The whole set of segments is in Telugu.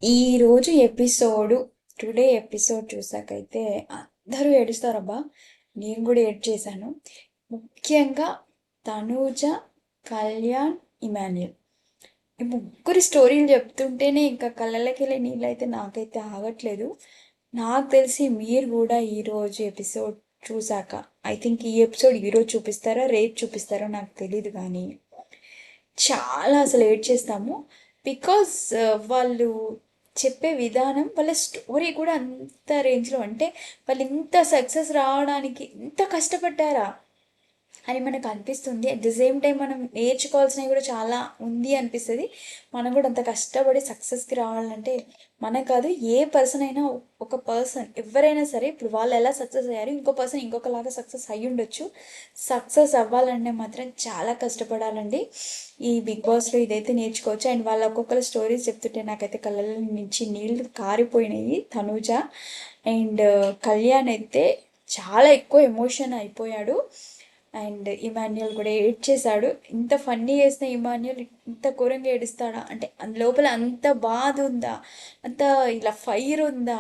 ఈరోజు టుడే ఎపిసోడ్ చూసాకైతే అందరూ ఏడుస్తారబ్బా. నేను కూడా ఏడ్ చేశాను. ముఖ్యంగా తనూజ, కళ్యాణ్, ఇమాన్యుల్ ఈ ముగ్గురి స్టోరీలు చెప్తుంటేనే ఇంకా కళ్ళకి వెళ్ళే నీళ్ళైతే నాకైతే ఆగట్లేదు. నాకు తెలిసి మీరు కూడా ఈరోజు ఎపిసోడ్ చూసాక, ఐ థింక్ ఈ ఎపిసోడ్ ఈరోజు చూపిస్తారా రేపు చూపిస్తారో నాకు తెలియదు, కానీ చాలా అసలు ఏడ్ చేస్తాము. బికాజ్ వాళ్ళు చెప్పే విధానం, వాళ్ళ స్టోరీ కూడా అంత రేంజ్లో, అంటే వాళ్ళు ఇంత సక్సెస్ రావడానికి ఇంత కష్టపడ్డారా అని మనకు అనిపిస్తుంది. అట్ ది సేమ్ టైం మనం నేర్చుకోవాల్సినవి కూడా చాలా ఉంది అనిపిస్తుంది. మనం కూడా అంత కష్టపడి సక్సెస్కి రావాలంటే మనకు కాదు, ఏ పర్సన్ అయినా, ఒక పర్సన్ ఎవరైనా సరే, ఇప్పుడు వాళ్ళు ఎలా సక్సెస్ అయ్యారు, ఇంకో పర్సన్ ఇంకొకలాగా సక్సెస్ అయ్యి ఉండొచ్చు. సక్సెస్ అవ్వాలంటే మాత్రం చాలా కష్టపడాలండి. ఈ బిగ్ బాస్లో ఇదైతే నేర్చుకోవచ్చు. అండ్ వాళ్ళ ఒక్కొక్కరు స్టోరీస్ చెప్తుంటే నాకైతే కళ్ళ నుంచి నీళ్ళు కారిపోయినాయి. తనూజ అండ్ కళ్యాణ్ అయితే చాలా ఎక్కువ ఎమోషన్ అయిపోయాడు. అండ్ ఇమాన్యుల్ కూడా ఏడ్చేశాడు. ఇంత ఫన్నీ చేసిన ఇమాన్యుల్ ఇంత ఘోరంగా ఏడుస్తాడా అంటే లోపల అంత బాధ ఉందా, అంత ఇలా ఫైర్ ఉందా.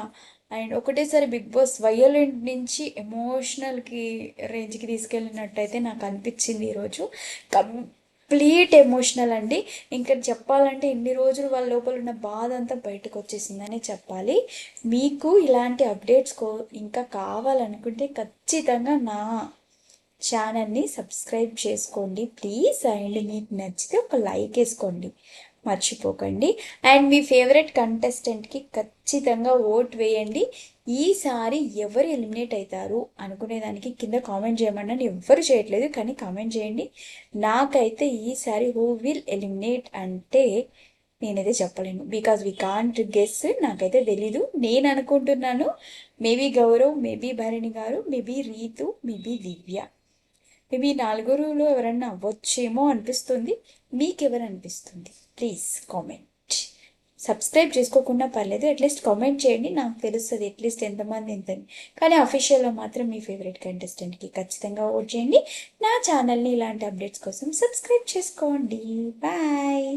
అండ్ ఒకటేసారి బిగ్ బాస్ వయోలెంట్ నుంచి ఎమోషనల్కి రేంజ్కి తీసుకెళ్ళినట్టయితే నాకు అనిపించింది ఈరోజు. కంప్లీట్ ఎమోషనల్ అండి. ఇంకా చెప్పాలంటే ఇన్ని రోజులు వాళ్ళ లోపల ఉన్న బాధ అంతా బయటకు వచ్చేసిందనే చెప్పాలి. మీకు ఇలాంటి అప్డేట్స్ ఇంకా కావాలనుకుంటే ఖచ్చితంగా నా ఛానల్ని సబ్స్క్రైబ్ చేసుకోండి ప్లీజ్. అండ్ మీకు నచ్చితే ఒక లైక్ వేసుకోండి, మర్చిపోకండి. అండ్ మీ ఫేవరెట్ కంటెస్టెంట్కి ఖచ్చితంగా ఓట్ వేయండి. ఈసారి ఎవరు ఎలిమినేట్ అవుతారు అనుకునేదానికి కింద కామెంట్ చేయమన్నాను. ఎవ్వరు చేయట్లేదు, కానీ కామెంట్ చేయండి. నాకైతే ఈసారి హూ విల్ ఎలిమినేట్ అంటే నేనైతే చెప్పలేను, బికాజ్ వీ కాంట్ గెస్. నాకైతే తెలీదు. నేను అనుకుంటున్నాను maybe Gaurav, maybe Bharani garu, maybe Ritu, maybe దివ్య. మేబీ నలుగురులో ఎవరన్నా అవ్వచ్చేమో అనిపిస్తుంది. మీకెవరు అనిపిస్తుంది? Please comment. సబ్స్క్రైబ్ చేసుకోకుండా పర్లేదు, అట్లీస్ట్ కామెంట్ చేయండి, నాకు తెలుస్తుంది అట్లీస్ట్ ఎంతమంది ఎంతని. కానీ అఫీషియల్లో మాత్రం మీ ఫేవరెట్ కంటెస్టెంట్కి ఖచ్చితంగా ఓట్ చేయండి. నా ఛానల్ని ఇలాంటి అప్డేట్స్ కోసం సబ్స్క్రైబ్ చేసుకోండి. బాయ్.